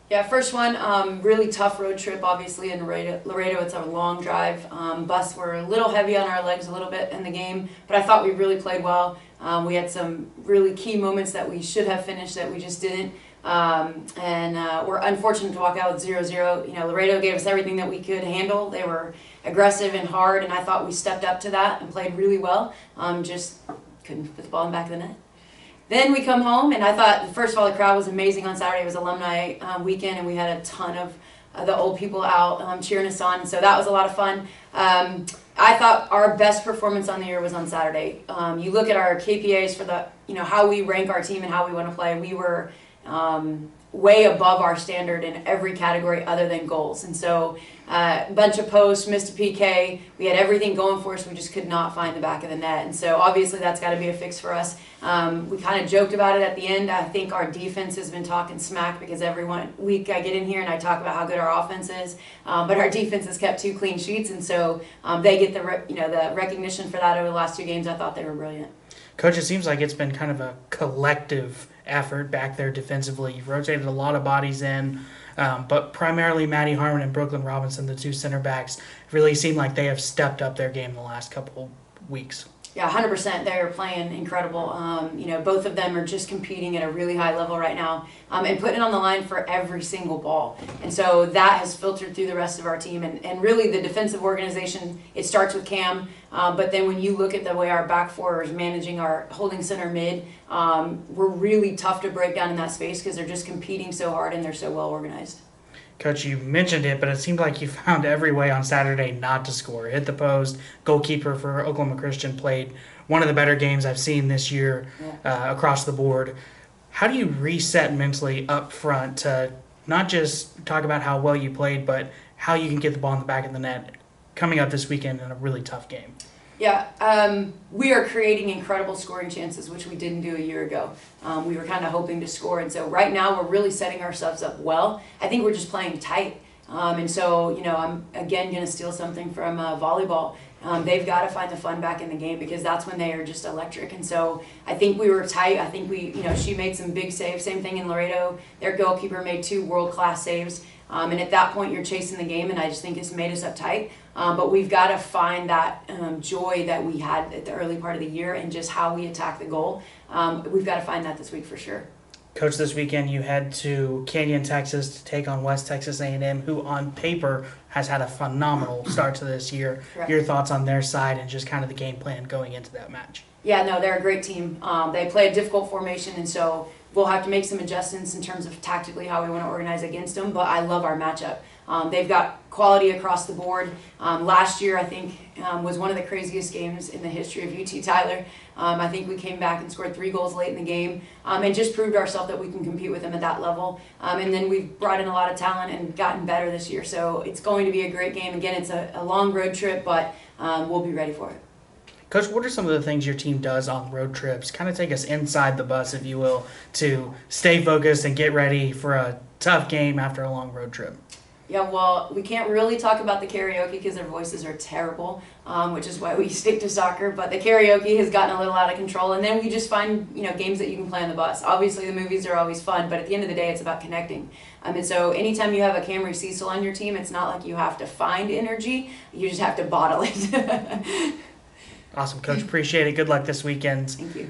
Yeah, first one, really tough road trip, obviously, in Laredo. It's a long drive. Bus were a little heavy on our legs a little bit in the game, but I thought we really played well. We had some really key moments that we should have finished that we just didn't. We're unfortunate to walk out with 0-0. You know, Laredo gave us everything that we could handle. They were aggressive and hard, and I thought we stepped up to that and played really well. Just couldn't put the ball in the back of the net. Then we come home, and I thought, first of all, the crowd was amazing on Saturday. It was alumni weekend, and we had a ton of the old people out cheering us on, so that was a lot of fun. I thought our best performance on the year was on Saturday. You look at our KPAs for the, how we rank our team and how we want to play. We were way above our standard in every category other than goals. And so a bunch of posts, missed a PK. We had everything going for us. We just could not find the back of the net. And so obviously that's got to be a fix for us. We kind of joked about it at the end. I think our defense has been talking smack because every week I get in here and I talk about how good our offense is. But our defense has kept 2 clean sheets. And so they get the recognition for that over the last 2 games. I thought they were brilliant. Coach, it seems like it's been kind of a collective effort back there defensively. You've rotated a lot of bodies in, but primarily Maddie Harmon and Brooklyn Robinson, the 2 center backs, really seem like they have stepped up their game the last couple weeks. Yeah, 100%. They're playing incredible. Both of them are just competing at a really high level right now and putting it on the line for every single ball. And so that has filtered through the rest of our team. And really the defensive organization, it starts with Cam. But then when you look at the way our back four is managing our holding center mid, we're really tough to break down in that space because they're just competing so hard and they're so well organized. Coach, you mentioned it, but it seemed like you found every way on Saturday not to score. Hit the post. Goalkeeper for Oklahoma Christian played one of the better games I've seen this year across the board. How do you reset mentally up front to not just talk about how well you played, but how you can get the ball in the back of the net coming up this weekend in a really tough game? Yeah, we are creating incredible scoring chances, which we didn't do a year ago. We were kind of hoping to score, and so right now we're really setting ourselves up well. I think we're just playing tight, and so I'm again going to steal something from volleyball. They've got to find the fun back in the game because that's when they are just electric. And so I think we were tight. I think she made some big saves. Same thing in Laredo. Their goalkeeper made 2 world-class saves. And at that point, you're chasing the game, and I just think it's made us uptight. But we've got to find that joy that we had at the early part of the year and just how we attack the goal. We've got to find that this week for sure. Coach, this weekend you head to Canyon, Texas to take on West Texas A&M, who on paper has had a phenomenal start to this year. Correct. Your thoughts on their side and just kind of the game plan going into that match? Yeah, no, they're a great team. They play a difficult formation, and so we'll have to make some adjustments in terms of tactically how we want to organize against them, but I love our matchup. They've got quality across the board. Last year, I think, was one of the craziest games in the history of UT Tyler. I think we came back and scored 3 goals late in the game and just proved ourselves that we can compete with them at that level. And then we've brought in a lot of talent and gotten better this year. So it's going to be a great game. Again, it's a long road trip, but we'll be ready for it. Coach, what are some of the things your team does on road trips? Kind of take us inside the bus, if you will, to stay focused and get ready for a tough game after a long road trip. Yeah, well, we can't really talk about the karaoke because their voices are terrible, which is why we stick to soccer. But the karaoke has gotten a little out of control, and then we just find games that you can play on the bus. Obviously, the movies are always fun, but at the end of the day, it's about connecting. And so anytime you have a Camry Cecil on your team, it's not like you have to find energy; you just have to bottle it. Awesome, Coach. Appreciate it. Good luck this weekend. Thank you.